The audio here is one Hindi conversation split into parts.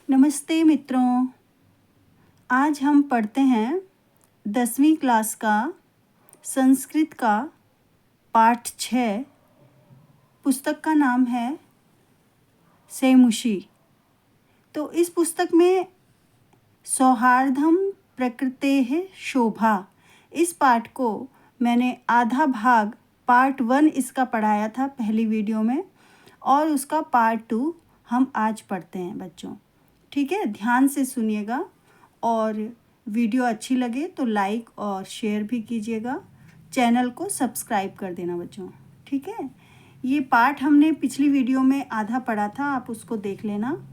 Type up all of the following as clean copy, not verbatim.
नमस्ते मित्रों। आज हम पढ़ते हैं 10वीं क्लास का संस्कृत का पाठ 6। पुस्तक का नाम है सेमुषी। तो इस पुस्तक में सौहार्दम प्रकृतेः शोभा, इस पाठ को मैंने आधा भाग पार्ट 1 इसका पढ़ाया था पहली वीडियो में, और उसका पार्ट 2 हम आज पढ़ते हैं बच्चों। ठीक है, ध्यान से सुनिएगा और वीडियो अच्छी लगे तो लाइक और शेयर भी कीजिएगा। चैनल को सब्सक्राइब कर देना बच्चों। ठीक है, ये पाठ हमने पिछली वीडियो में आधा पढ़ा था, आप उसको देख लेना।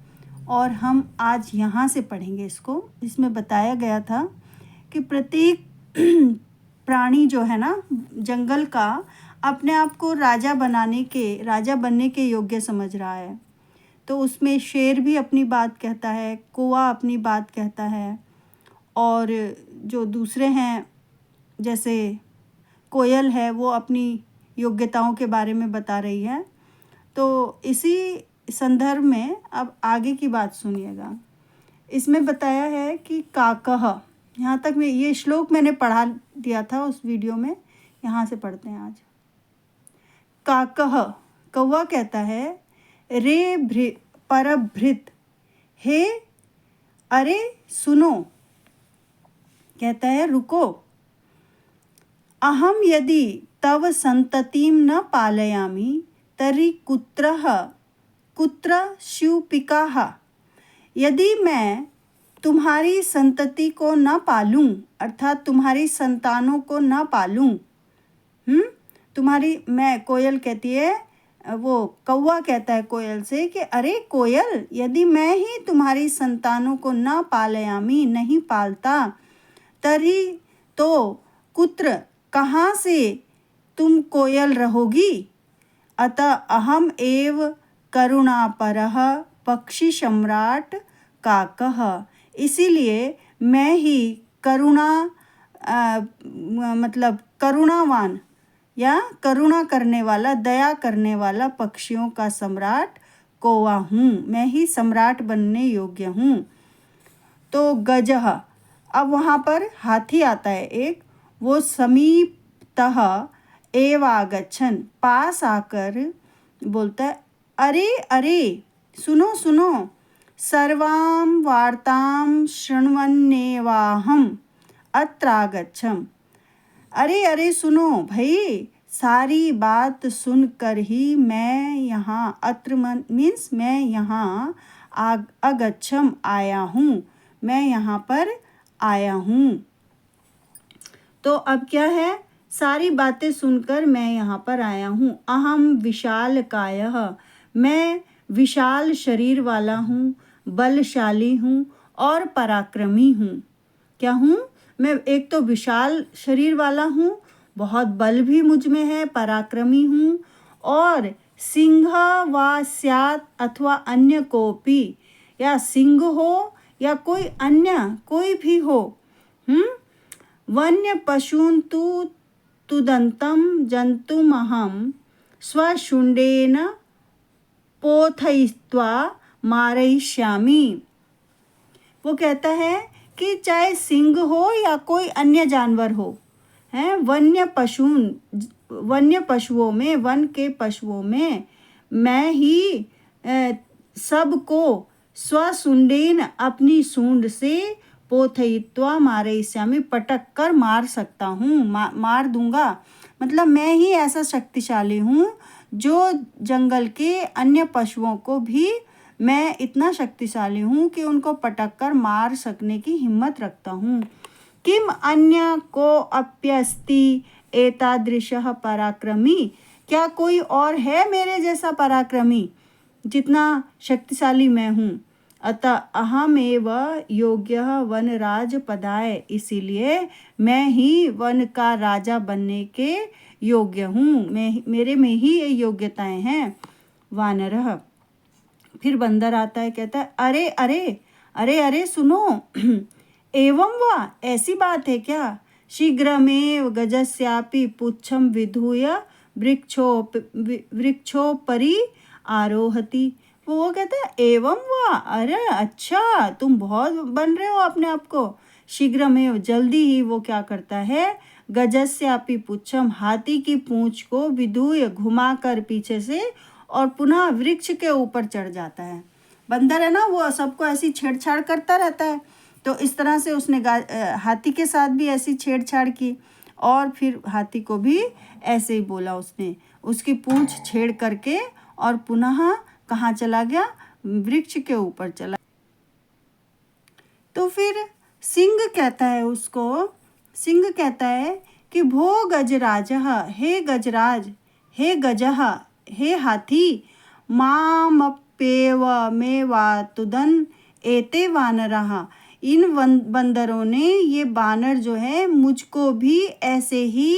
और हम आज यहाँ से पढ़ेंगे इसको। इसमें बताया गया था कि प्रत्येक प्राणी जो है ना जंगल का, अपने आप को राजा बनने के योग्य समझ रहा है। तो उसमें शेर भी अपनी बात कहता है, कौवा अपनी बात कहता है, और जो दूसरे हैं जैसे कोयल है वो अपनी योग्यताओं के बारे में बता रही है। तो इसी संदर्भ में अब आगे की बात सुनिएगा। इसमें बताया है कि काकः, यहाँ तक मैं ये श्लोक मैंने पढ़ा दिया था उस वीडियो में, यहाँ से पढ़ते हैं आज। काकः, कौवा कहता है, रे परभृत, हे अरे सुनो, कहता है रुको, अहम यदि तव संततिं न पालयामि तर्हि कुत्र शिवपिकाः। यदि मैं तुम्हारी संतति को न पालूं, अर्थात तुम्हारी संतानों को न पालूं, मैं, कोयल कहती है, वो कौवा कहता है कोयल से कि अरे कोयल, यदि मैं ही तुम्हारी संतानों को न पालयामी, नहीं पालता, तरी तो कुत्र, कहाँ से तुम कोयल रहोगी। अतः अहम एव करुणापरः पक्षी सम्राट काकः, इसीलिए मैं ही करुणावान या करुणा करने वाला, दया करने वाला पक्षियों का सम्राट कौवा हूँ। मैं ही सम्राट बनने योग्य हूँ। तो गजः, अब वहाँ पर हाथी आता है एक, वो समीपतः एव आगच्छन्, पास आकर बोलता है, अरे अरे सुनो सुनो, सर्वां वार्तां शृण्वन्नेवाहम् अत्रागच्छम्। अरे अरे सुनो भाई, सारी बात सुनकर ही मैं यहाँ, अत्र मीन्स मैं यहाँ, अगच्छम आया हूँ, मैं यहाँ पर आया हूँ। तो अब क्या है, सारी बातें सुनकर मैं यहाँ पर आया हूँ। अहम विशालकायः, मैं विशाल शरीर वाला हूँ, बलशाली हूँ और पराक्रमी हूँ। क्या हूँ मैं? एक तो विशाल शरीर वाला हूँ, बहुत बल भी मुझ में है, पराक्रमी हूँ, और सिंह वा स्यात् अथवा अन्य कोपी, या सिंह हो या कोई अन्य कोई भी हो, वन्य पशून् तु तुदन्तं जन्तुमहं स्वशुण्डेन पोथयित्वा मारयिष्यामि। वो कहता है कि चाहे सिंह हो या कोई अन्य जानवर हो, हैं, वन्य पशुओं में, वन के पशुओं में मैं ही सबको स्वशुण्डेन, अपनी सूंड से, पोथयित्वा मारयिष्यामि, पटक कर मार सकता हूँ, मार दूंगा। मतलब मैं ही ऐसा शक्तिशाली हूँ जो जंगल के अन्य पशुओं को भी मैं इतना शक्तिशाली हूँ कि उनको पटक कर मार सकने की हिम्मत रखता हूँ। किम अन्य को अप्यस्ति एतादृशः पराक्रमी, क्या कोई और है मेरे जैसा पराक्रमी, जितना शक्तिशाली मैं हूँ। अतः अहमेव योग्यः वनराज पदाय, इसीलिए मैं ही वन का राजा बनने के योग्य हूँ, मेरे में ही ये योग्यताएं हैं। वानरः, फिर बंदर आता है, कहता है, अरे अरे अरे अरे सुनो, एवं वा, ऐसी बात है क्या। शीघ्रमेव गजस्यापि पुच्छं विधूय वृक्षोपरि आरोहति, वो कहता है एवं वाह, अरे अच्छा तुम बहुत बन रहे हो अपने आप को। शीघ्र में जल्दी ही वो क्या करता है, गजस्यापि पुच्छम, हाथी की पूंछ को विधूय घुमाकर पीछे से और पुनः वृक्ष के ऊपर चढ़ जाता है। बंदर है ना, वो सबको ऐसी छेड़छाड़ करता रहता है। तो इस तरह से उसने हाथी के साथ भी ऐसी छेड़छाड़ की और फिर हाथी को भी ऐसे ही बोला उसने, उसकी पूंछ छेड़ करके और पुनः कहाँ चला गया, वृक्ष के ऊपर चला। तो फिर सिंह कहता है उसको, सिंह कहता है कि भो गजराजः, हे गजराज, हे गजः, हे हाथी, मामप्येव मेवातुदन एते वानरः, इन बंदरों ने, ये बानर जो है मुझको भी ऐसे ही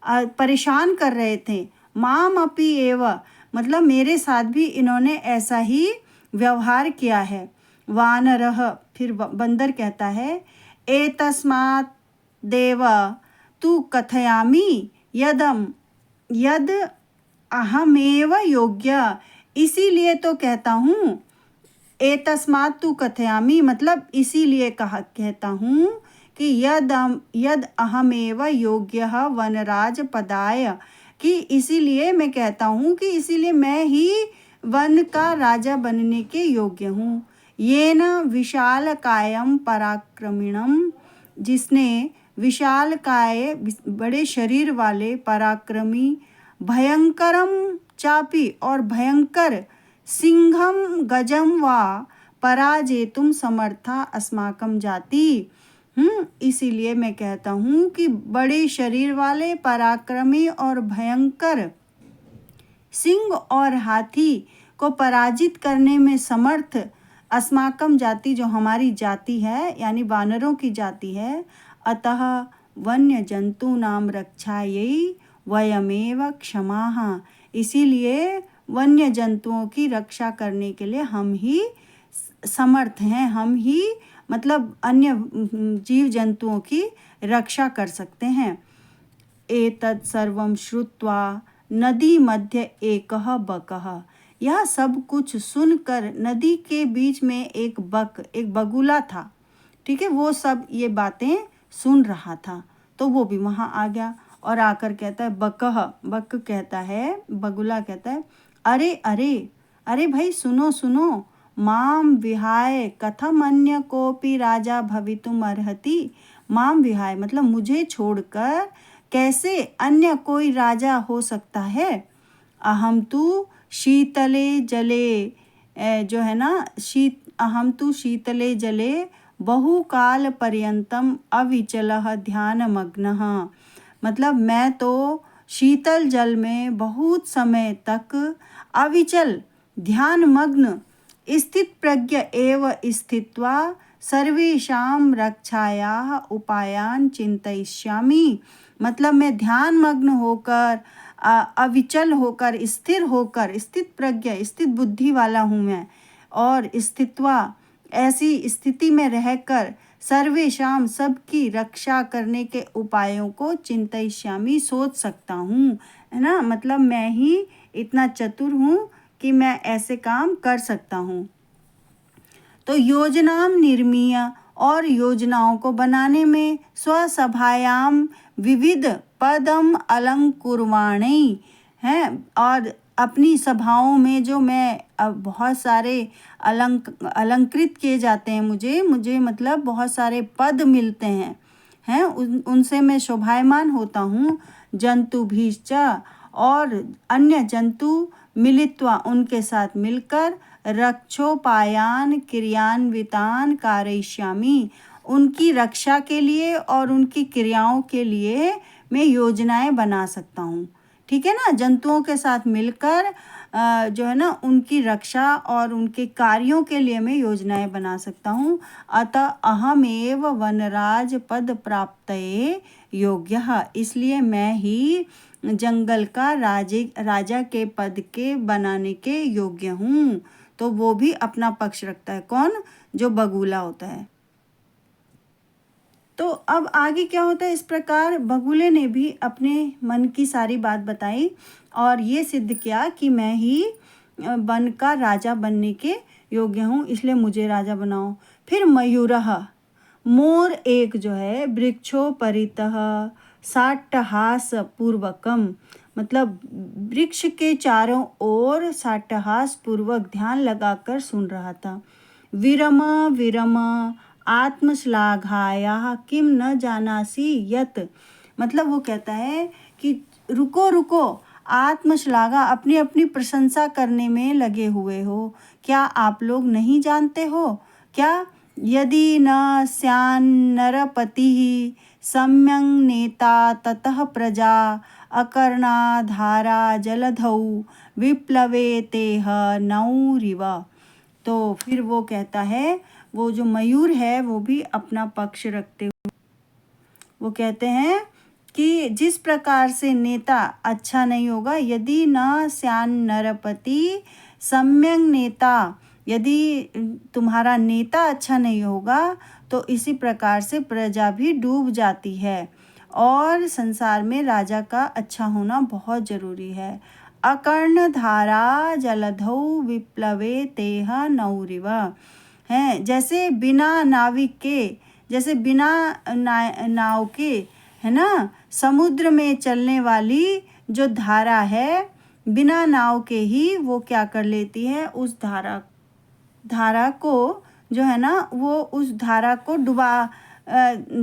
परेशान कर रहे थे। माम अपि एव, मतलब मेरे साथ भी इन्होंने ऐसा ही व्यवहार किया है। वानरः, फिर बंदर कहता है, एतस्मात् देव तु कथयामि यद अहमेव योग्य, इसीलिए तो कहता हूँ। एतस्मात् तु कथयामि मतलब इसीलिए कहता हूँ कि यद अहमेव योग्यः वनराज पदाय, कि इसीलिए मैं कहता हूँ कि इसीलिए मैं ही वन का राजा बनने के योग्य हूँ। येन विशाल कायम पराक्रमिणम, जिसने विशाल काय बड़े शरीर वाले, पराक्रमी, भयंकरम चापी और भयंकर, सिंहम गजम वा पराजेतुम समर्था अस्माकं जाति। इसीलिए मैं कहता हूँ कि बड़े शरीर वाले, पराक्रमी और भयंकर सिंह और हाथी को पराजित करने में समर्थ अस्माकम जाति, जो हमारी जाति है यानी वानरों की जाति है, अतः वन्य जंतु नाम रक्षायै वयमेव क्षमाः, इसीलिए वन्य जंतुओं की रक्षा करने के लिए हम ही समर्थ हैं, हम ही मतलब अन्य जीव जंतुओं की रक्षा कर सकते हैं। एतत् सर्वं श्रुत्वा नदी मध्य एकः बकः, यह सब कुछ सुनकर नदी के बीच में एक बगुला था, ठीक है, वो सब ये बातें सुन रहा था। तो वो भी वहाँ आ गया और आकर कहता है, बक कहता है, बगुला कहता है, अरे अरे अरे भाई सुनो सुनो, माम विहाय कथम अन्य कोपि राजा भवितुम अर्हति, माम विहाय मतलब मुझे छोड़कर कैसे अन्य कोई राजा हो सकता है। अहम तु शीतले जले, जो है ना अहम तु शीतले जले बहुकाल पर्यंतम अविचलः ध्यानमग्नः, मतलब मैं तो शीतल जल में बहुत समय तक अविचल ध्यानमग्न स्थित प्रज्ञ एव स्थित्वा सर्वेषां रक्षायाः उपायान् चिन्तयिष्यामि, मतलब मैं ध्यान मग्न होकर अविचल होकर स्थित प्रज्ञ स्थित बुद्धि वाला हूँ मैं, और स्थित्वा ऐसी स्थिति में रहकर सर्वेषां सबकी रक्षा करने के उपायों को चिंतयिष्यामि सोच सकता हूँ, है ना, मतलब मैं ही इतना चतुर हूँ कि मैं ऐसे काम कर सकता हूँ। तो योजनाम निर्मीय, और योजनाओं को बनाने में स्वसभायाम विविध पदम अलंकुर्वाणी हैं, और अपनी सभाओं में जो मैं बहुत सारे अलंकृत किए जाते हैं, मुझे मतलब बहुत सारे पद मिलते हैं उनसे मैं शोभायमान होता हूँ। जंतु भीश्च, और अन्य जंतु मिलित्वा उनके साथ मिलकर रक्षोपायान क्रियान्वितान कारयिष्यामि, उनकी रक्षा के लिए और उनकी क्रियाओं के लिए मैं योजनाएं बना सकता हूँ, ठीक है ना, जंतुओं के साथ मिलकर जो है ना उनकी रक्षा और उनके कार्यों के लिए मैं योजनाएं बना सकता हूँ। अतः अहमेव वनराज पद प्राप्तये योग्यः, इसलिए मैं ही जंगल का राजा के पद के बनाने के योग्य हूँ। तो वो भी अपना पक्ष रखता है, कौन, जो बगुला होता है। तो अब आगे क्या होता है, इस प्रकार बगुले ने भी अपने मन की सारी बात बताई और ये सिद्ध किया कि मैं ही बनकर राजा बनने के योग्य हूँ, इसलिए मुझे राजा बनाओ। फिर मयूरः, मोर एक जो है वृक्षोपरितः साट्टहास पूर्वकम, मतलब वृक्ष के चारों ओर साट्टहास पूर्वक ध्यान लगाकर सुन रहा था। विरम विरम आत्मश्लाघाया किम न जानासी यत, मतलब वो कहता है कि रुको रुको, आत्मश्लाघा, अपनी अपनी प्रशंसा करने में लगे हुए हो, क्या आप लोग नहीं जानते हो क्या? यदि न स्यान् नरपतिः सम्यं नेता ततः प्रजा अकर्णाधारा जलधौ विप्लवे तेह नौरिव। तो फिर वो कहता है, वो जो मयूर है वो भी अपना पक्ष रखते हुए वो कहते हैं कि जिस प्रकार से नेता अच्छा नहीं होगा, यदि न स्यान् नरपति सम्यक नेता, यदि तुम्हारा नेता अच्छा नहीं होगा तो इसी प्रकार से प्रजा भी डूब जाती है, और संसार में राजा का अच्छा होना बहुत ज़रूरी है। अकर्णधारा जलधौ विप्लवे तेह नौरिव हैं, जैसे बिना नाविक के, जैसे बिना नाव के, है ना, समुद्र में चलने वाली जो धारा है, बिना नाव के ही वो क्या कर लेती है, उस धारा को जो है ना, वो उस धारा को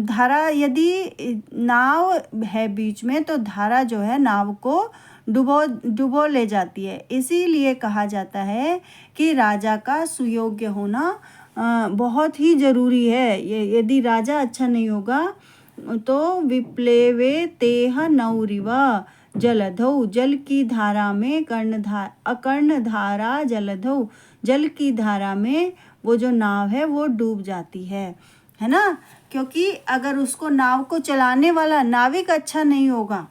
धारा, यदि नाव है बीच में तो धारा जो है नाव को डुबो ले जाती है। इसीलिए कहा जाता है कि राजा का सुयोग्य होना बहुत ही ज़रूरी है। यदि राजा अच्छा नहीं होगा तो विप्लवे तेह नौरिव जलधौ, जल की धारा में अकर्ण धारा जलधौ, जल की धारा में वो जो नाव है वो डूब जाती है ना, क्योंकि अगर उसको नाव को चलाने वाला नाविक अच्छा नहीं होगा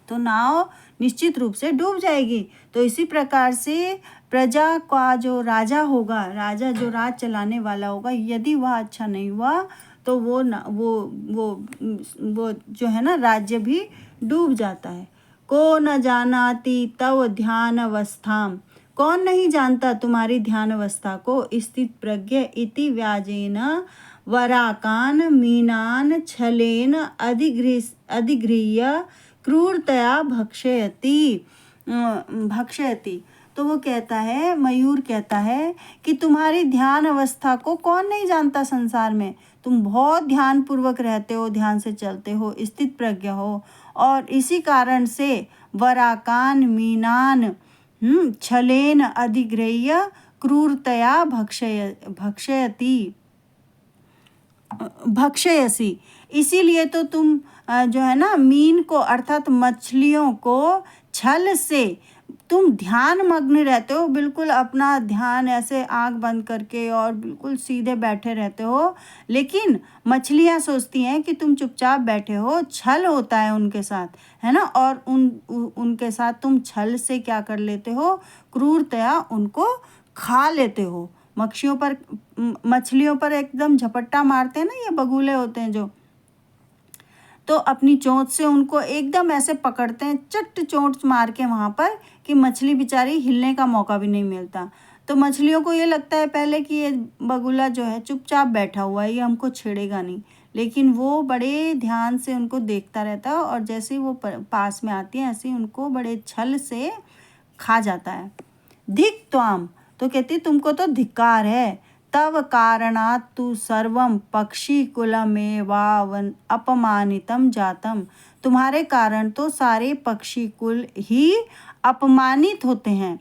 तो नाव निश्चित रूप से डूब जाएगी। तो इसी प्रकार से प्रजा का जो राजा होगा, राजा जो राज चलाने वाला होगा, यदि वह अच्छा नहीं हुआ तो वो जो है ना, राज्य भी डूब जाता है। को न जानाति तव ध्यान अवस्थाम, कौन नहीं जानता तुम्हारी ध्यान अवस्था को। स्थित प्रज्ञ इति व्याजेन वराकान मीनान छलेन अधिगृह्य क्रूरतया भक्षयति। तो वो कहता है, मयूर कहता है कि तुम्हारी ध्यान अवस्था को कौन नहीं जानता संसार में। तुम बहुत ध्यान पूर्वक रहते हो, ध्यान से चलते हो, स्थित प्रज्ञ हो, और इसी कारण से वराकान मीनान छलेन अधिगृह्य क्रूरतया भक्षयसी। इसीलिए तो तुम जो है ना, मीन को अर्थात मछलियों को छल से तुम ध्यान मग्न रहते हो, बिल्कुल अपना ध्यान ऐसे आंख बंद करके और बिल्कुल सीधे बैठे रहते हो, लेकिन मछलियां सोचती हैं कि तुम चुपचाप बैठे हो, छल होता है उनके साथ, है ना, और उनके साथ तुम छल से क्या कर लेते हो, क्रूरतया उनको खा लेते हो। मछलियों पर एकदम झपट्टा मारते हैं ना, ये बगुले होते हैं जो, तो अपनी चोंच से उनको एकदम ऐसे पकड़ते हैं, चट चोंच मार के वहाँ पर, कि मछली बेचारी हिलने का मौका भी नहीं मिलता। तो मछलियों को ये लगता है पहले कि ये बगुला जो है चुपचाप बैठा हुआ है, ये हमको छेड़ेगा नहीं, लेकिन वो बड़े ध्यान से उनको देखता रहता है, और जैसे ही वो पास में आती है ऐसे ही उनको बड़े छल से खा जाता है। धिक त्वाम, तो कहती तुमको तो धिक्कार है। तव कारणात् तु सर्वं पक्षी कुलमेवावन अपमानितम जातम, तुम्हारे कारण तो सारे पक्षी कुल ही अपमानित होते हैं,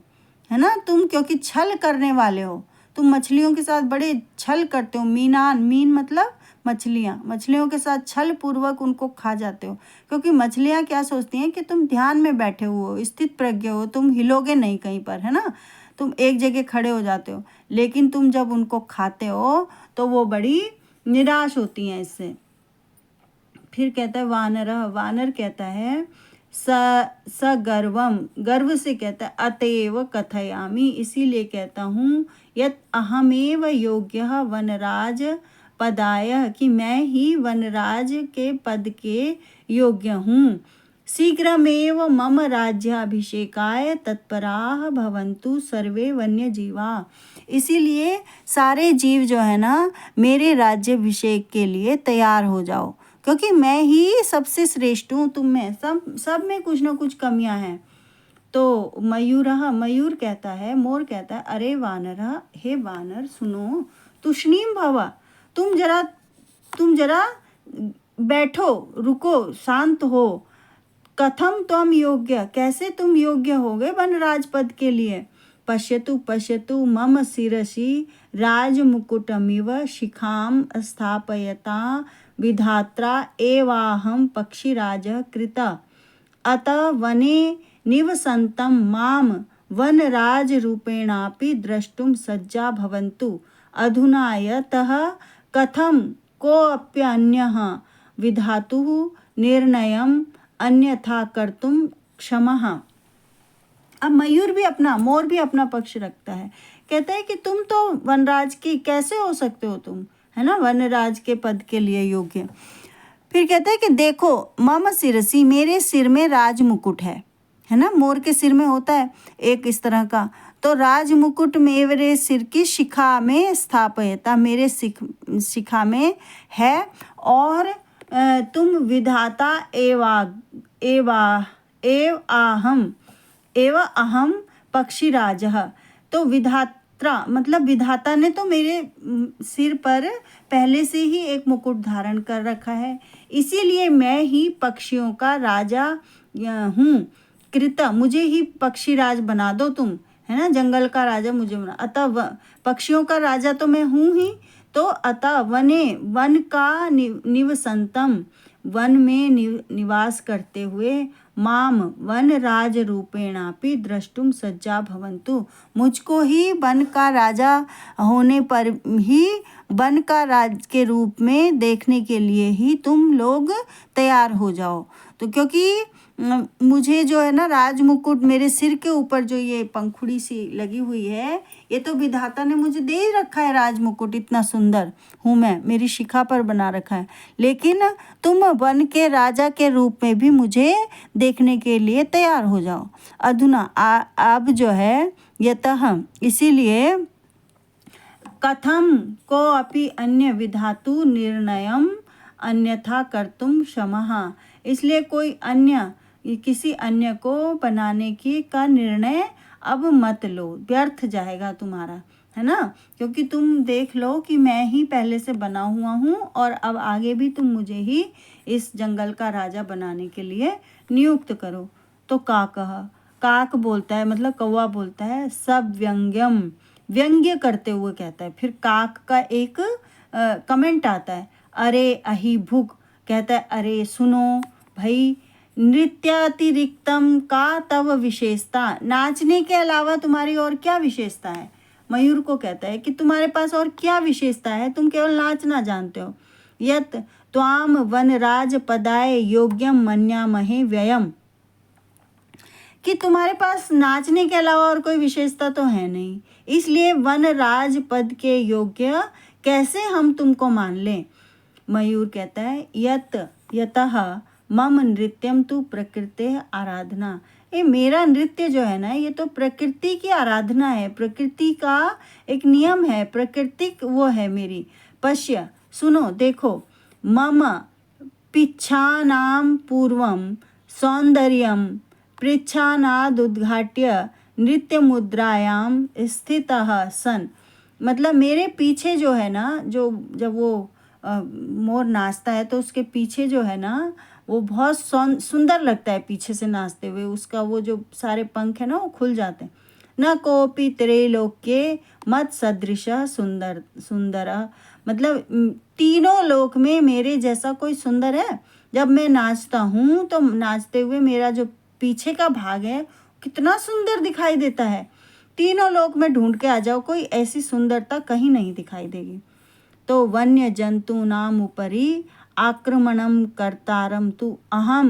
है ना। तुम क्योंकि छल करने वाले हो, तुम मछलियों के साथ बड़े छल करते हो। मीन मतलब मछलियों के साथ छल पूर्वक उनको खा जाते हो, क्योंकि मछलियाँ क्या सोचती हैं कि तुम ध्यान में बैठे हो, स्थित प्रज्ञ हो, तुम हिलोगे नहीं कहीं पर, है ना, तुम एक जगह खड़े हो जाते हो, लेकिन तुम जब उनको खाते हो तो वो बड़ी निराश होती हैं इससे। फिर कहता है वानर कहता है गर्वम, गर्व से कहता है, अतएव कथयामि, इसीलिए कहता हूँ, यत अहमेव योग्यः वनराज पदाय, कि मैं ही वनराज के पद के योग्य हूँ। शीघ्रमेव मम राज्याभिषेकाय तत्पराः भवन्तु सर्वे वन्य जीवा। इसीलिए सारे जीव जो है ना मेरे राज्याभिषेक के लिए तैयार हो जाओ, क्योंकि मैं ही सबसे श्रेष्ठ हूँ। तुम में सब में कुछ ना कुछ कमियां हैं। तो मयूर कहता है, मोर कहता है, अरे वानरः, हे वानर सुनो, तुष्णीम भव, तुम जरा बैठो, रुको, शांत हो। कथम त्वम योग्य, कैसे तुम योग्य हो गए वन राजपद के लिए। पश्यतु मम शिरसि राजमुकुटमिव शिखाम स्थापयता विधात्रा एवाहं पक्षिराजः कृत। अतः वने निवसन्तं माम वनराजरूपेणापि द्रष्टुं सज्जा भवन्तु। अधुना यतः कथं कोऽप्यन्यः विधातुः निर्णयम् अन्यथा कर्तुं क्षमः। अब मोर भी अपना पक्ष रखता है। कहता है कि तुम तो वनराज की कैसे हो सकते हो, तुम है ना वनराज के पद के लिए योग्य। फिर कहता है कि देखो, मम शिरसी, मेरे सिर में राज मुकुट है ना, मोर के सिर में होता है एक इस तरह का। तो राज मुकुट मेरे सिर की शिखा में स्थापयता, मेरे शिखा में है। और तुम विधाता एव अहम पक्षीराजः। तो विधात्रा मतलब विधाता ने तो मेरे सिर पर पहले से ही एक मुकुट धारण कर रखा है, इसीलिए मैं ही पक्षियों का राजा हूँ। कृत, मुझे ही पक्षीराज बना दो तुम, है ना, जंगल का राजा मुझे बना। अतः पक्षियों का राजा तो मैं हूँ ही। तो अतः वन का निवसंतम, वन में निवास करते हुए, माम वन राज रूपेणापि द्रष्टुम सज्जा भवन्तु, मुझको ही वन का राजा होने पर ही वन का राज के रूप में देखने के लिए ही तुम लोग तैयार हो जाओ। तो क्योंकि मुझे जो है ना राज मुकुट मेरे सिर के ऊपर जो ये पंखुड़ी सी लगी हुई है, ये तो विधाता ने मुझे दे रखा है राज मुकुट, इतना सुंदर हूँ मैं, मेरी शिखा पर बना रखा है। लेकिन तुम वन के राजा के रूप में भी मुझे देखने के लिए तैयार हो जाओ। अधुना अब जो है यतः, इसीलिए कथम को अपि अन्य विधातु निर्णयम अन्यथा कर्तुम क्षमः, इसलिए किसी अन्य को बनाने की का निर्णय अब मत लो, व्यर्थ जाएगा तुम्हारा, है ना। क्योंकि तुम देख लो कि मैं ही पहले से बना हुआ हूँ और अब आगे भी तुम मुझे ही इस जंगल का राजा बनाने के लिए नियुक्त करो। तो काक बोलता है, मतलब कौवा बोलता है, सब व्यंग्य करते हुए कहता है। फिर काक का एक कमेंट आता है, अरे अहि भुक, कहता है अरे सुनो भाई, नृत्यातिरिक्तम का तव विशेषता, नाचने के अलावा तुम्हारी और क्या विशेषता है। मयूर को कहता है कि तुम्हारे पास और क्या विशेषता है, तुम केवल नाचना जानते हो। यत त्वाम वनराज पदाय योग्यम मन्यामहे व्ययम, कि तुम्हारे पास नाचने के अलावा और कोई विशेषता तो है नहीं, इसलिए वनराज पद के योग्य कैसे हम तुमको मान लें। मयूर कहता है यतः मम नृत्यम तु प्रकृते आराधना, ये मेरा नृत्य जो है ना, ये तो प्रकृति की आराधना है, प्रकृति का एक नियम है, प्राकृतिक वो है मेरी। पश्य, सुनो, देखो, मम पिच्छानां पूर्वं सौंदर्यं पृच्छानादुद्घाट्य नृत्य मुद्रायाम स्थितः सन, मतलब मेरे पीछे जो है ना, जब वो मोर नाचता है तो उसके पीछे जो है ना वो बहुत सुंदर लगता है, पीछे से नाचते हुए उसका वो जो सारे पंख है ना वो खुल जाते हैं। न कोपि त्रैलोक्ये मत सदृश सुंदर, मतलब तीनों लोक में मेरे जैसा कोई सुंदर है। जब मैं नाचता हूँ तो नाचते हुए मेरा जो पीछे का भाग है कितना सुंदर दिखाई देता है। तीनों लोक में ढूंढ के आ जाओ, कोई ऐसी सुंदरता कहीं नहीं दिखाई देगी। तो वन्य जंतूनाम उपरि आक्रमणं कर्तारं तु अहम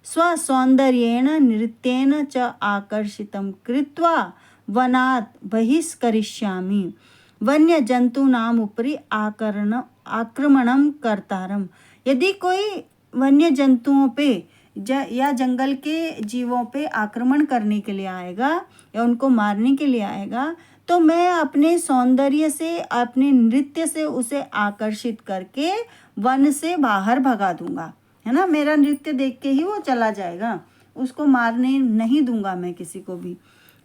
स्वसौंदर्येण नृत्येन च आकर्षितं कृत्वा वनात् बहिष्करिष्यामि। वन्य जंतूनाम उपरि आक्रमणं कर्तारं, यदि कोई वन्य जंतुओं पे या जंगल के जीवों पे आक्रमण करने के लिए आएगा या उनको मारने के लिए आएगा, तो मैं अपने सौंदर्य से, अपने नृत्य से उसे आकर्षित करके वन से बाहर भगा दूंगा, है ना। मेरा नृत्य देख के ही वो चला जाएगा, उसको मारने नहीं दूंगा मैं किसी को भी।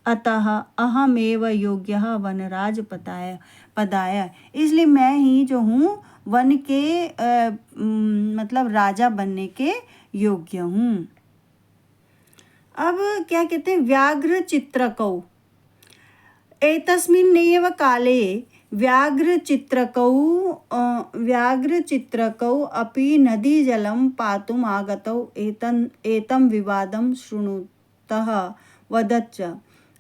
अतः अहमेव योग्यः वनराज पदाय, इसलिए मैं ही जो हूँ वन के मतलब राजा बनने के योग्य हूँ। अब क्या कहते हैं, व्याघ्र चित्रकौ, एतस्मिन्नेव काले व्याघ्रचित्रकौ अपि नदीजलं पातुम् आगतौ एतं विवादं शृणुतः वदच्च।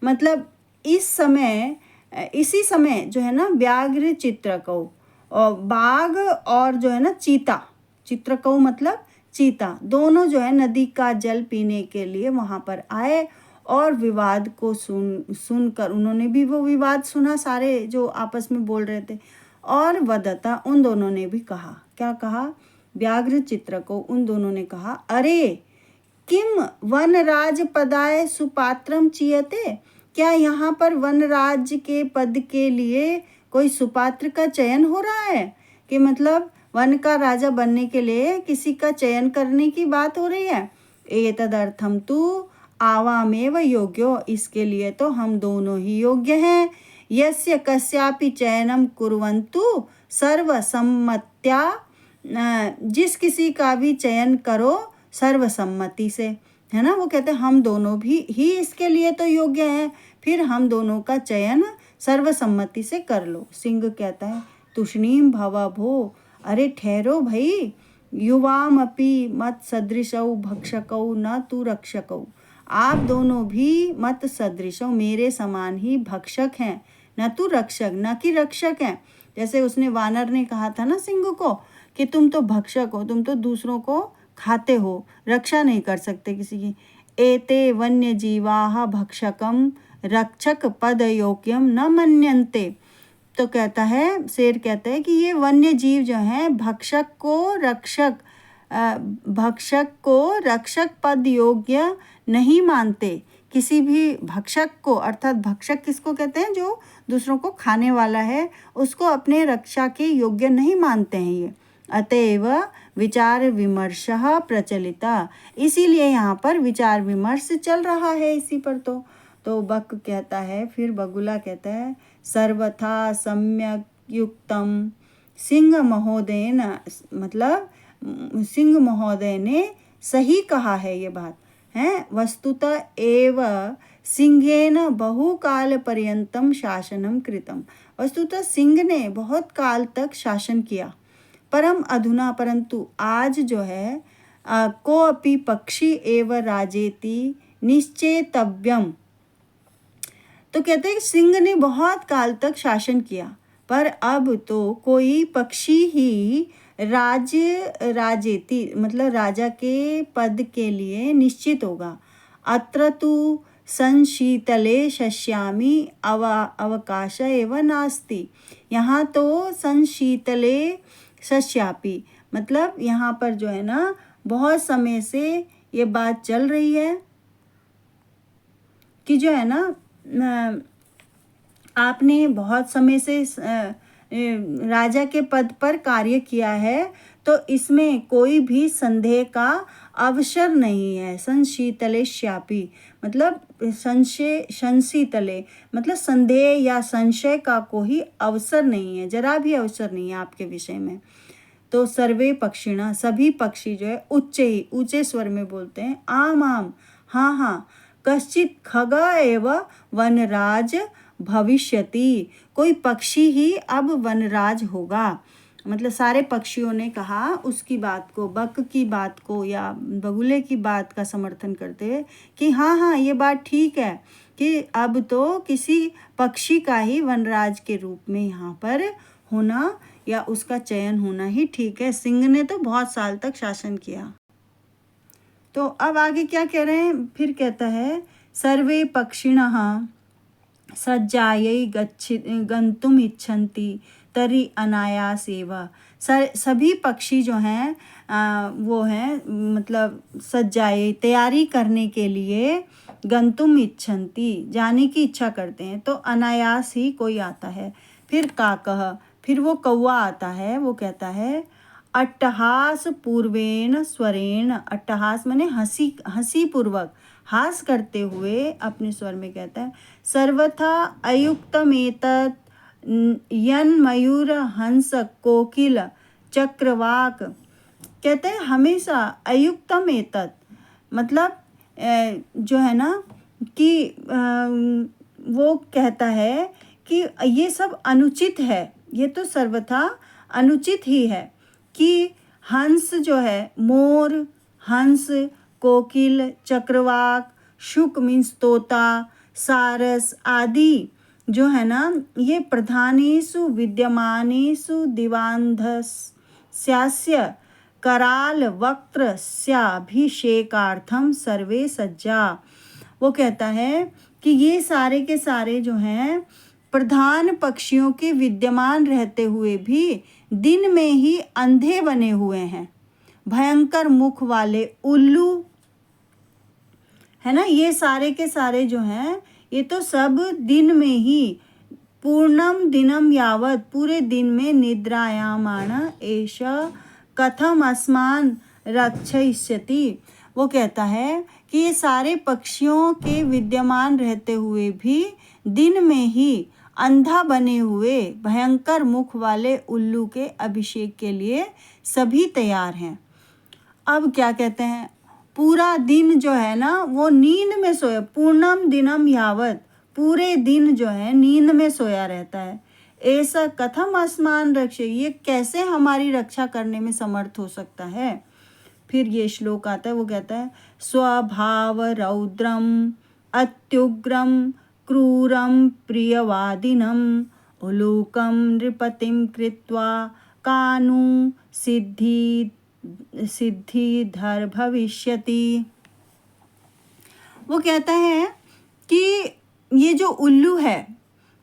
मतलब इसी समय जो है ना, व्याघ्र चित्रकौ, और बाघ और जो है ना चीता, चित्रकौ मतलब चीता, दोनों जो है नदी का जल पीने के लिए वहाँ पर आए और विवाद को सुनकर उन्होंने भी वो विवाद सुना, सारे जो आपस में बोल रहे थे। और वदता, उन दोनों ने भी कहा, क्या कहा, व्याघ्र चित्र को उन दोनों ने कहा, अरे किम वनराज पदाय सुपात्रम चीयते, क्या यहाँ पर वनराज के पद के लिए कोई सुपात्र का चयन हो रहा है, कि मतलब वन का राजा बनने के लिए किसी का चयन करने की बात हो रही है। एतदर्थम तु आवामेव योग्यो, इसके लिए तो हम दोनों ही योग्य हैं। यस्य कस्यापि चयनम कुर्वन्तु सर्वसम्मत्या, जिस किसी का भी चयन करो सर्वसम्मति से, है ना। वो कहते हैं हम दोनों भी ही इसके लिए तो योग्य हैं, फिर हम दोनों का चयन सर्वसम्मति से कर लो। सिंह कहता है, तुष्णीम भव भो, अरे ठहरो भाई, युवामपि मत सदृशौ भक्षकौ न तु रक्षकौ, आप दोनों भी मत सदृश हो, मेरे समान ही भक्षक हैं, न तू रक्षक, न कि रक्षक हैं। जैसे उसने वानर ने कहा था ना सिंह को कि तुम तो भक्षक हो, तुम तो दूसरों को खाते हो, रक्षा नहीं कर सकते किसी की। एते वन्य जीवाः भक्षकम रक्षक पद योग्यम न मन्यन्ते, तो कहता है, शेर कहता है कि ये वन्य जीव जो हैं भक्षक को रक्षक पद योग्य नहीं मानते। किसी भी भक्षक को, अर्थात भक्षक किसको कहते हैं, जो दूसरों को खाने वाला है, उसको अपने रक्षा के योग्य नहीं मानते हैं ये। अतएव विचार विमर्शः प्रचलिता, इसीलिए यहाँ पर विचार विमर्श चल रहा है इसी पर। तो बक कहता है, फिर बगुला कहता है, सर्वथा सम्यक युक्तम, सिंह महोदय न, मतलब सिंह महोदय ने सही कहा है ये बात है। वस्तुतः एव सिंहेन बहुकाल पर्यंतम शासनम कृतम, वस्तुतः सिंह ने बहुत काल तक शासन किया। परम अधुना, परंतु आज जो है कोऽपि पक्षी एव राजेति निश्चेतव्यम, तो कहते हैं सिंह ने बहुत काल तक शासन किया, पर अब तो कोई पक्षी ही राजेति मतलब राजा के पद के लिए निश्चित होगा। अत्र तु संशीतले शस्यामि अवकाश एव नास्ति, यहाँ तो संशीतले शस्यापि, मतलब यहाँ पर जो है ना बहुत समय से ये बात चल रही है कि जो है ना आपने बहुत समय से राजा के पद पर कार्य किया है, तो इसमें कोई भी संदेह का अवसर नहीं है। संशीतले श्यापी मतलब संशीतले मतलब संदेह या संशय का कोई अवसर नहीं है, जरा भी अवसर नहीं है आपके विषय में। तो सर्वे पक्षिणा, सभी पक्षी जो है ऊंचे स्वर में बोलते हैं, आम आम, हाँ हाँ, कश्चित खगा एव वनराज भविष्यति, कोई पक्षी ही अब वनराज होगा। मतलब सारे पक्षियों ने कहा उसकी बात को, बक की बात को या बगुले की बात का समर्थन करते हुए कि हाँ ये बात ठीक है कि अब तो किसी पक्षी का ही वनराज के रूप में यहाँ पर होना या उसका चयन होना ही ठीक है। सिंह ने तो बहुत साल तक शासन किया। तो अब आगे क्या कह रहे हैं, फिर कहता है, सर्वे पक्षिणः सज्जायै गन्तुम् इच्छन्ति तरी अनायासेव। सभी पक्षी जो हैं वो हैं मतलब सज्जाए तैयारी करने के लिए, गंतुम इच्छन्ति जाने की इच्छा करते हैं, तो अनायास ही कोई आता है। फिर काकः, फिर वो कौवा आता है, वो कहता है अट्टहास पूर्वेण स्वरेण। अट्टहास माने हंसी, हंसी पूर्वक हास करते हुए अपने स्वर में कहता है सर्वथा अयुक्तमेतत् यन मयूर हंस कोकिल चक्रवाक। कहते हैं हमेशा अयुक्तम एतत्, मतलब जो है ना कि वो कहता है कि ये सब अनुचित है, ये तो सर्वथा अनुचित ही है कि हंस जो है, मोर, हंस, कोकिल, चक्रवाक, शुक मीन्स तोता, सारस आदि जो है ना, ये प्रधानेषु विद्यमानेषु दिवान्धस्यास्य कराल वक्त्रस्याभिषेकार्थम सर्वे सज्जा। वो कहता है कि ये सारे के सारे जो हैं प्रधान पक्षियों के विद्यमान रहते हुए भी दिन में ही अंधे बने हुए हैं। भयंकर मुख वाले उल्लू है ना, ये सारे के सारे जो हैं ये तो सब दिन में ही पूर्णम दिनम यावत, पूरे दिन में निद्रायामाण एष कथम अस्मान रक्षयिष्यति। वो कहता है कि ये सारे पक्षियों के विद्यमान रहते हुए भी दिन में ही अंधा बने हुए भयंकर मुख वाले उल्लू के अभिषेक के लिए सभी तैयार हैं। अब क्या कहते हैं, पूरा दिन जो है ना वो नींद में सोया, पूर्णम दिनम यावत, पूरे दिन जो है नींद में सोया रहता है। ऐसा कथम आसमान रक्षे, ये कैसे हमारी रक्षा करने में समर्थ हो सकता है। फिर ये श्लोक आता है, वो कहता है स्वभाव रौद्रम अत्युग्रम क्रूरम प्रियवादिनम उलूकम नृपतिम कृत्वा कानु सिद्धिधर भविष्यति। वो कहता है कि ये जो उल्लू है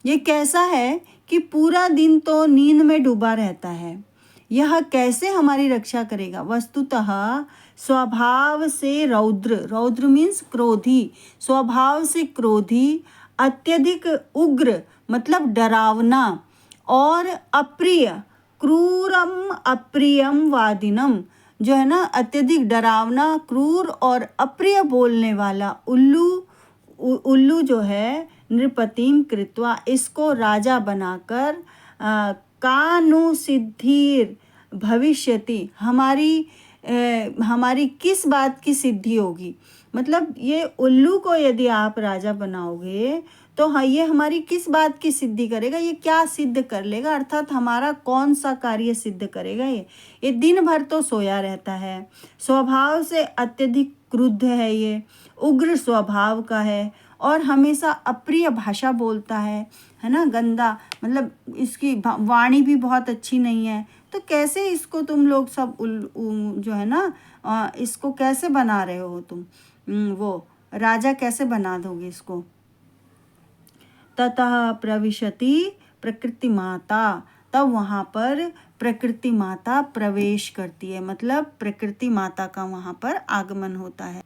ये कैसा है कि पूरा दिन तो नींद में डूबा रहता है, यह कैसे हमारी रक्षा करेगा। वस्तुतः स्वभाव से रौद्र, रौद्र मीन्स क्रोधी, स्वभाव से क्रोधी, अत्यधिक उग्र मतलब डरावना, और अप्रिय क्रूरम अप्रियम वादिनम, जो है ना अत्यधिक डरावना, क्रूर और अप्रिय बोलने वाला उल्लू जो है नृपतिम कृत्वा, इसको राजा बनाकर कानु सिद्धिर भविष्यति, हमारी किस बात की सिद्धि होगी। मतलब ये उल्लू को यदि आप राजा बनाओगे तो हाँ, ये हमारी किस बात की सिद्धि करेगा, ये क्या सिद्ध कर लेगा, अर्थात हमारा कौन सा कार्य सिद्ध करेगा। ये दिन भर तो सोया रहता है, स्वभाव से अत्यधिक क्रुद्ध है, ये उग्र स्वभाव का है और हमेशा अप्रिय भाषा बोलता है ना, गंदा, मतलब इसकी वाणी भी बहुत अच्छी नहीं है। तो कैसे इसको तुम लोग सब जो है ना इसको कैसे बना रहे हो तुम, वो राजा कैसे बना दोगे इसको। ततः प्रविशति प्रकृति माता, तब वहाँ पर प्रकृति माता प्रवेश करती है, मतलब प्रकृति माता का वहाँ पर आगमन होता है।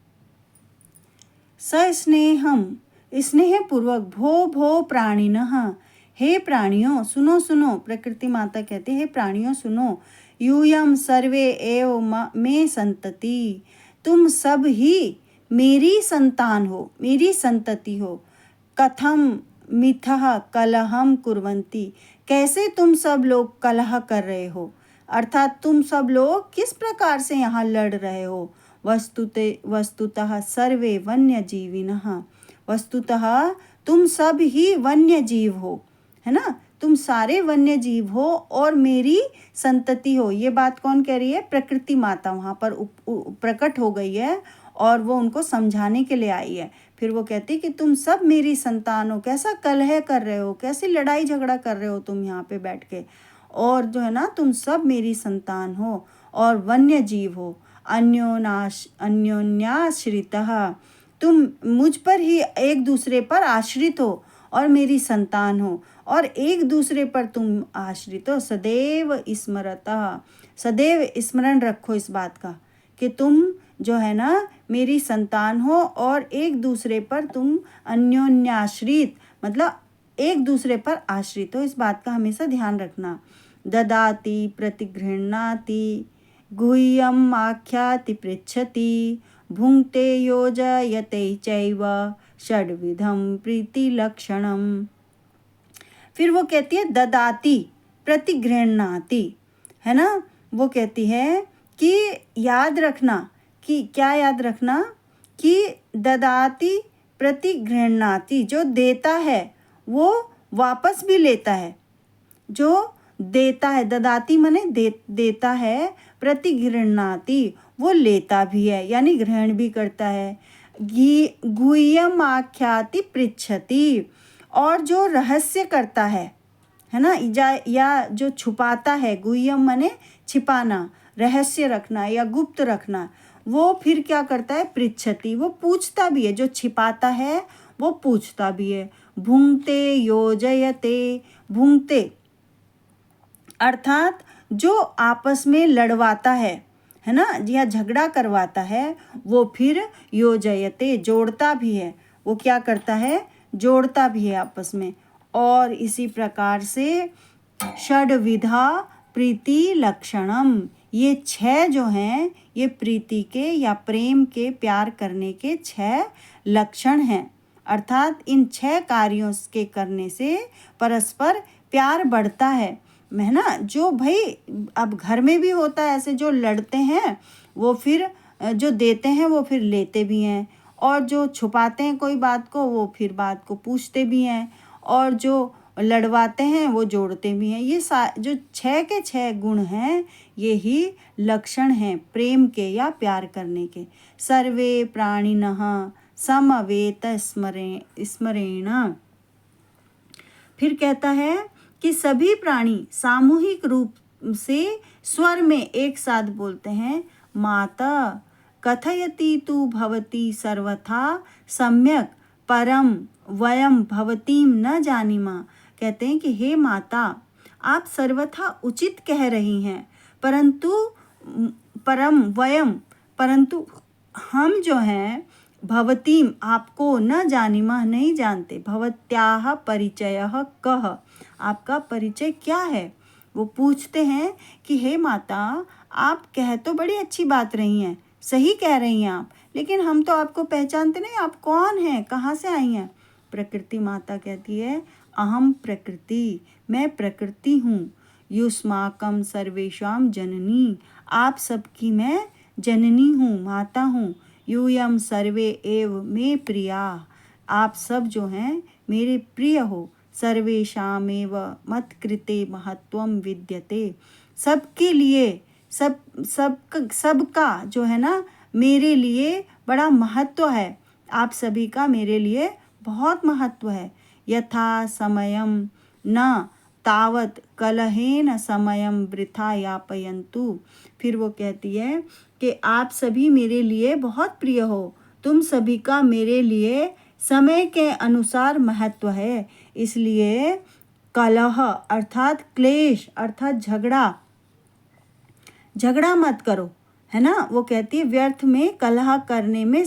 सस्नेहम, स्नेह पूर्वक, भो भो प्राणिनः, हे प्राणियों सुनो सुनो, प्रकृति माता कहते हे प्राणियों सुनो, यूयम सर्वे एव मे संतति, तुम सब ही मेरी संतान हो, मेरी संतति हो। कथम मिथः कलहम कुर्वन्ति, कैसे तुम सब लोग कलह कर रहे हो, अर्थात तुम सब लोग किस प्रकार से यहाँ लड़ रहे हो। वस्तुतः सर्वे वन्य जीविनः, वस्तुतः तुम सब ही वन्य जीव हो, है ना, तुम सारे वन्य जीव हो और मेरी संतति हो। ये बात कौन कह रही है, प्रकृति माता वहाँ पर प्रकट हो गई है और वो उनको समझाने के लिए आई है। फिर वो कहती कि तुम सब मेरी संतान हो, कैसा कलह कर रहे हो, कैसी लड़ाई झगड़ा कर रहे हो तुम यहाँ पे बैठ के, और जो है ना तुम सब मेरी संतान हो और वन्य जीव हो। अन्योन्याश्रितः, तुम मुझ पर ही एक दूसरे पर आश्रित हो और मेरी संतान हो और एक दूसरे पर तुम आश्रित हो। सदैव स्मरतः, सदैव स्मरण रखो इस बात का कि तुम जो है ना मेरी संतान हो और एक दूसरे पर तुम अन्योन्याश्रित, मतलब एक दूसरे पर आश्रित हो, इस बात का हमेशा ध्यान रखना। ददाति प्रतिगृह्णाति गुह्यम आख्याति पृच्छति भुंक्ते योजयते चैव षड्विधम प्रीति लक्षणम। फिर वो कहती है ददाति प्रतिगृह्णाति, है ना। वो कहती है कि याद रखना, कि क्या याद रखना, कि ददाति प्रतिगृह्णाति, जो देता है वो वापस भी लेता है। जो देता है, ददाति माने देता है, प्रतिगृह्णाति वो लेता भी है, यानी ग्रहण भी करता है। गुह्यम आख्याति पृच्छति, और जो रहस्य करता है ना, या जो छुपाता है, गुह्यम माने छिपाना, रहस्य रखना या गुप्त रखना, वो फिर क्या करता है, पृच्छति वो पूछता भी है। जो छिपाता है वो पूछता भी है। भुंक्ते योजयते, भुंक्ते अर्थात जो आपस में लड़वाता है ना, या झगड़ा करवाता है, वो फिर योजयते जोड़ता भी है। वो क्या करता है, जोड़ता भी है आपस में। और इसी प्रकार से षड्विधा प्रीति लक्षणम, ये 6 जो हैं ये प्रीति के या प्रेम के, प्यार करने के 6 लक्षण हैं। अर्थात इन 6 कार्यों के करने से परस्पर प्यार बढ़ता है ना। जो भाई अब घर में भी होता है ऐसे, जो लड़ते हैं वो फिर जो देते हैं वो फिर लेते भी हैं, और जो छुपाते हैं कोई बात को वो फिर बात को पूछते भी हैं, और जो लड़वाते हैं वो जोड़ते भी हैं। ये जो 6 के 6 गुण हैं ये ही लक्षण हैं प्रेम के या प्यार करने के। सर्वे प्राणिनः समवेत स्मरेण। फिर कहता है कि सभी प्राणी सामूहिक रूप से स्वर में एक साथ बोलते हैं, माता कथयति तु भवती सर्वथा सम्यक परम वयम भवतीं न जानीमा। कहते हैं कि हे माता, आप सर्वथा उचित कह रही हैं, परंतु परम वयम, परंतु हम जो हैं भवतीं आपको न जानीमा नहीं जानते। भवत्याः परिचयः कः, आपका परिचय क्या है। वो पूछते हैं कि हे माता, आप कह तो बड़ी अच्छी बात रही हैं, सही कह रही हैं आप, लेकिन हम तो आपको पहचानते नहीं, आप कौन हैं, कहाँ से आई हैं। प्रकृति माता कहती है, अहम प्रकृति, मैं प्रकृति हूँ। युष्माकम सर्वेषां जननी, आप सबकी मैं जननी हूँ, माता हूँ। यूयम सर्वे एव मे प्रिया, आप सब जो हैं मेरे प्रिय हो। सर्वेषामेव मत्कृते महत्वम विद्यते, सबके लिए सबका जो है ना मेरे लिए बड़ा महत्व है। आप सभी का मेरे लिए बहुत महत्व है। यथा समयम न तावत कलहेन समयम वृथा यापयन्तु। फिर वो कहती है कि आप सभी मेरे लिए बहुत प्रिय हो, तुम सभी का मेरे लिए समय के अनुसार महत्व है, इसलिए कलह अर्थात क्लेश अर्थात झगड़ा मत करो, है ना। वो कहती है व्यर्थ में कलह करने में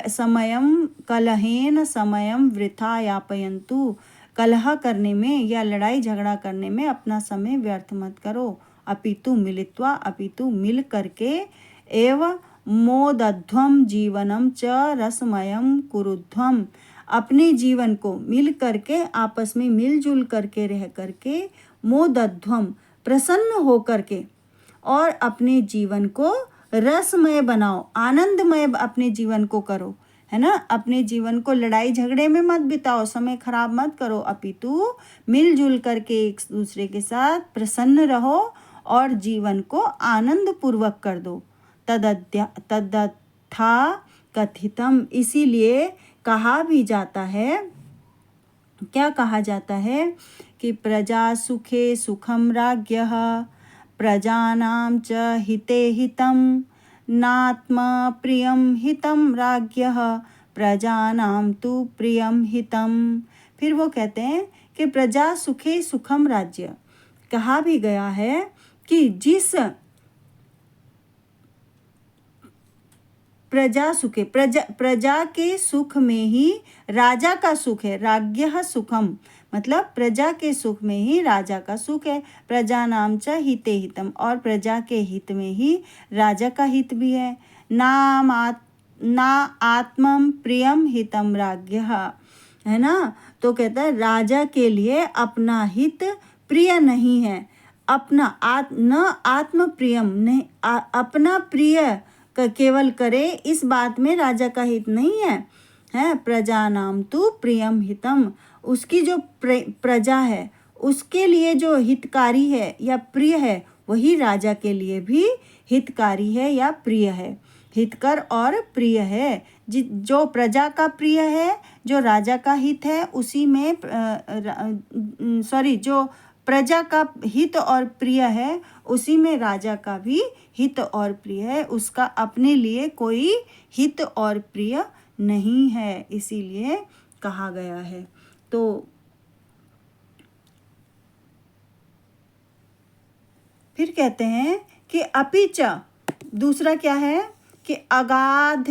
समयम कलहेन समयम वृथा यापयन्तु, कलह करने में या लड़ाई झगड़ा करने में अपना समय व्यर्थ मत करो। अपितु मिलित्वा, अपितु मिल करके, एव मोदध्वम जीवनम च रसमयम कुरुध्वम, अपने जीवन को मिल करके, आपस में मिलजुल करके रह करके, मोदध्वम प्रसन्न हो करके, और अपने जीवन को रसमय बनाओ, आनंदमय अपने जीवन को करो, है ना। अपने जीवन को लड़ाई झगड़े में मत बिताओ, समय खराब मत करो, अपितु मिलजुल करके एक दूसरे के साथ प्रसन्न रहो और जीवन को आनंद पूर्वक कर दो। तदथा कथितम, इसीलिए कहा भी जाता है, क्या कहा जाता है कि प्रजा सुखे सुखम राज्ञः प्रजानां च हिते हितं नात्मा प्रियं हितं राज्ञः प्रजानां तु प्रियं हितं। फिर वो कहते हैं कि प्रजा सुखे सुखम राज्य। कहा भी गया है कि जिस प्रजा सुखे, प्रजा के सुख में ही राजा का सुख है। राज्ञः सुखम मतलब प्रजा के सुख में ही राजा का सुख है। प्रजा नाम च हिते हितम, और प्रजा के हित में ही राजा का हित भी है। ना आत्मम प्रियम हितम राज्ञः, है ना। तो कहता है राजा के लिए अपना हित प्रिय नहीं है। अपना न आत्म प्रियम नहीं, अपना प्रिय केवल करे, इस बात में राजा का हित नहीं है। प्रजा नाम तु प्रियम हितम, उसकी जो प्रजा है उसके लिए जो हितकारी है या प्रिय है, वही राजा के लिए भी हितकारी है या प्रिय है, हितकर और प्रिय है। जो प्रजा का प्रिय है, जो राजा का हित है, उसी में जो प्रजा का हित और प्रिय है, उसी में राजा का भी हित और प्रिय है। उसका अपने लिए कोई हित और प्रिय नहीं है, इसीलिए कहा गया है। तो फिर कहते हैं कि अपिच, दूसरा क्या है कि अगाध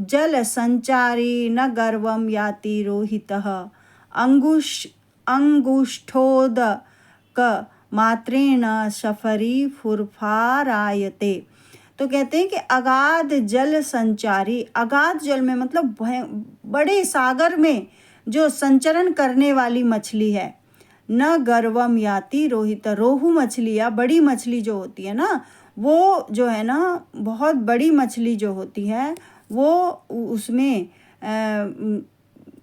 जल संचारी न गर्वम याति रोहितः अंगुष्ठोदक मात्रेण शफरी फुरफारायते। तो कहते हैं कि अगाध जल संचारी, अगाध जल में मतलब बड़े सागर में जो संचरण करने वाली मछली है। न गर्वम याति रोहित, रोहू मछली या बड़ी मछली जो होती है ना, वो जो है ना बहुत बड़ी मछली जो होती है, वो उसमें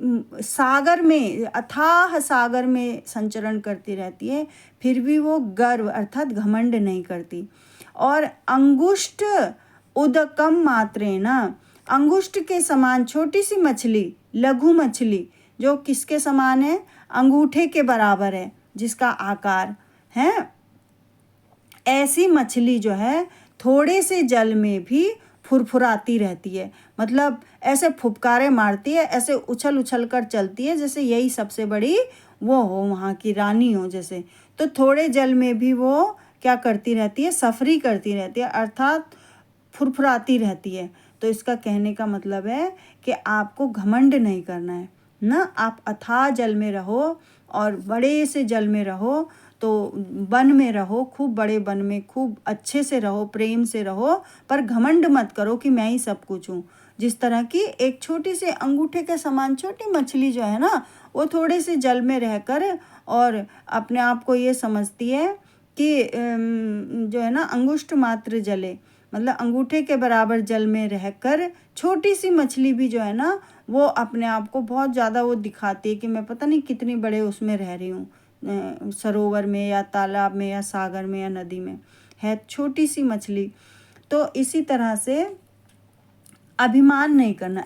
सागर में, अथाह सागर में संचरण करती रहती है, फिर भी वो गर्व अर्थात घमंड नहीं करती। और अंगुष्ठ उदकम मात्रेण, अंगुष्ठ के समान छोटी सी मछली, लघु मछली, जो किसके समान है, अंगूठे के बराबर है जिसका आकार है, ऐसी मछली जो है थोड़े से जल में भी फुरफुराती रहती है। मतलब ऐसे फुफकारे मारती है, ऐसे उछल उछल कर चलती है जैसे यही सबसे बड़ी वो हो, वहाँ की रानी हो जैसे। तो थोड़े जल में भी वो क्या करती रहती है, सफरी करती रहती है, अर्थात फुरफुराती रहती है। तो इसका कहने का मतलब है कि आपको घमंड नहीं करना है ना, आप अथाह जल में रहो और बड़े से जल में रहो, तो वन में रहो, खूब बड़े वन में खूब अच्छे से रहो, प्रेम से रहो, पर घमंड मत करो कि मैं ही सब कुछ हूँ। जिस तरह की एक छोटी से अंगूठे के समान छोटी मछली जो है ना, वो थोड़े से जल में रहकर और अपने आप को ये समझती है कि जो है ना अंगुष्ठ मात्र जले, मतलब अंगूठे के बराबर जल में रहकर छोटी सी मछली भी जो है ना, वो अपने आप को बहुत ज़्यादा वो दिखाती है कि मैं पता नहीं कितनी बड़े उसमें रह रही हूँ, सरोवर में या तालाब में या सागर में या नदी में, है छोटी सी मछली। तो इसी तरह से अभिमान नहीं करना।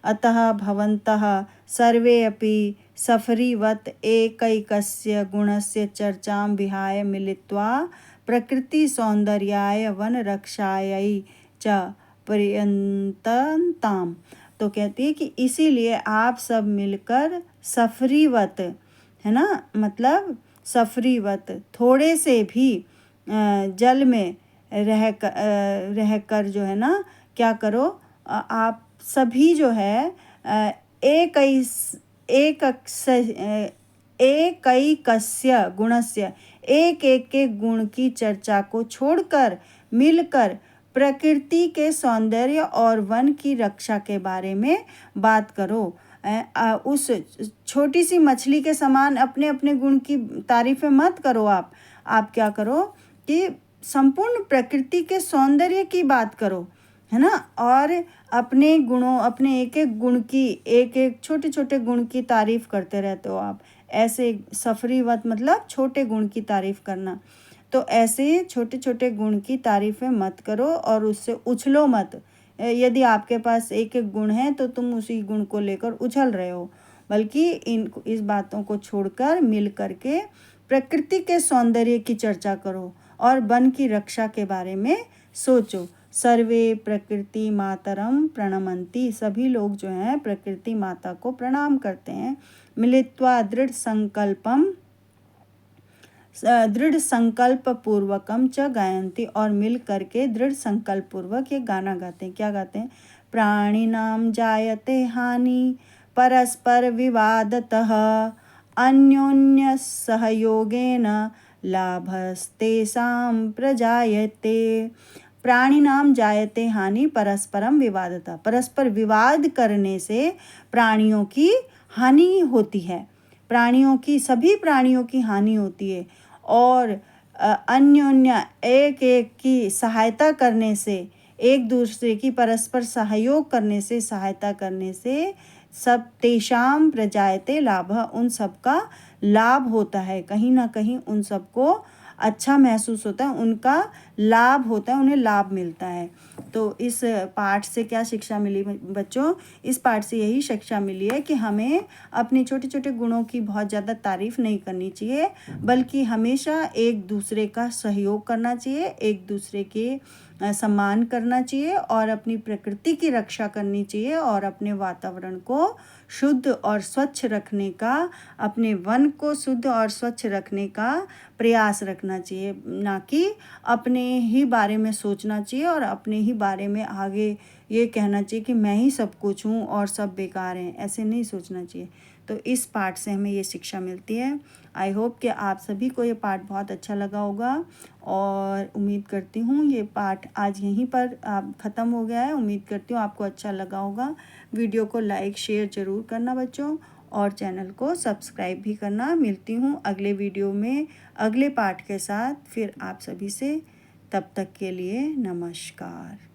अतः भवन्तः सर्वे अपि सफरीवत एकैकस्य गुणस्य चर्चां विहाय मिलित्वा प्रकृति सौंदर्याय वन रक्षायै च पर्यंतताम। तो कहती है कि इसीलिए आप सब मिलकर सफरीवत, है ना, मतलब सफरीवत थोड़े से भी जल में रहकर जो है ना क्या करो, आप सभी जो है एकैकस्य गुणस्य, एक एक के गुण की चर्चा को छोड़कर मिलकर प्रकृति के सौंदर्य और वन की रक्षा के बारे में बात करो। उस छोटी सी मछली के समान अपने अपने गुण की तारीफ़ें मत करो। आप क्या करो कि संपूर्ण प्रकृति के सौंदर्य की बात करो, है ना, और अपने गुणों, अपने एक एक गुण की, एक एक छोटे छोटे गुण की तारीफ़ करते रहते हो आप। ऐसे सफरीवत मतलब छोटे गुण की तारीफ़ करना। तो ऐसे छोटे छोटे गुण की तारीफ़ें मत करो और उससे उछलो मत। यदि आपके पास एक एक गुण है तो तुम उसी गुण को लेकर उछल रहे हो, बल्कि इस बातों को छोड़कर मिल करके प्रकृति के सौंदर्य की चर्चा करो और वन की रक्षा के बारे में सोचो। सर्वे प्रकृति मातरम प्रणमन्ति, सभी लोग जो हैं प्रकृति माता को प्रणाम करते हैं। मिलित्वा दृढ़ संकल्प पूर्वकम च गायन्ति, और मिल करके दृढ़ संकल्प पूर्वक ये गाना गाते हैं। क्या गाते हैं? प्राणिनाम जायते हानि परस्पर विवादतः अन्योन्य सहयोगेन लाभस्तेषां प्रजायते। प्राणिनाम जायते हानि परस्परम विवादतः, परस्पर विवाद करने से प्राणियों की हानि होती है, प्राणियों की, सभी प्राणियों की हानि होती है। और अन्योन्य एक एक की सहायता करने से, एक दूसरे की परस्पर सहयोग करने से, सहायता करने से सब तेषाम प्रजायते लाभ, उन सब का लाभ होता है, कहीं ना कहीं उन सबको अच्छा महसूस होता है, उनका लाभ होता है, उन्हें लाभ मिलता है। तो इस पाठ से क्या शिक्षा मिली बच्चों? इस पाठ से यही शिक्षा मिली है कि हमें अपने छोटे छोटे गुणों की बहुत ज़्यादा तारीफ नहीं करनी चाहिए, बल्कि हमेशा एक दूसरे का सहयोग करना चाहिए, एक दूसरे के सम्मान करना चाहिए, और अपनी प्रकृति की रक्षा करनी चाहिए, और अपने वातावरण को शुद्ध और स्वच्छ रखने का, अपने वन को शुद्ध और स्वच्छ रखने का प्रयास रखना चाहिए, ना कि अपने ही बारे में सोचना चाहिए और अपने ही बारे में आगे ये कहना चाहिए कि मैं ही सब कुछ हूँ और सब बेकार हैं, ऐसे नहीं सोचना चाहिए। तो इस पाठ से हमें ये शिक्षा मिलती है। आई होप कि आप सभी को ये पाठ बहुत अच्छा लगा होगा, और उम्मीद करती हूँ ये पाठ आज यहीं पर ख़त्म हो गया है। उम्मीद करती हूँ आपको अच्छा लगा होगा। वीडियो को लाइक शेयर ज़रूर करना बच्चों, और चैनल को सब्सक्राइब भी करना। मिलती हूँ अगले वीडियो में अगले पाठ के साथ फिर आप सभी से। तब तक के लिए नमस्कार।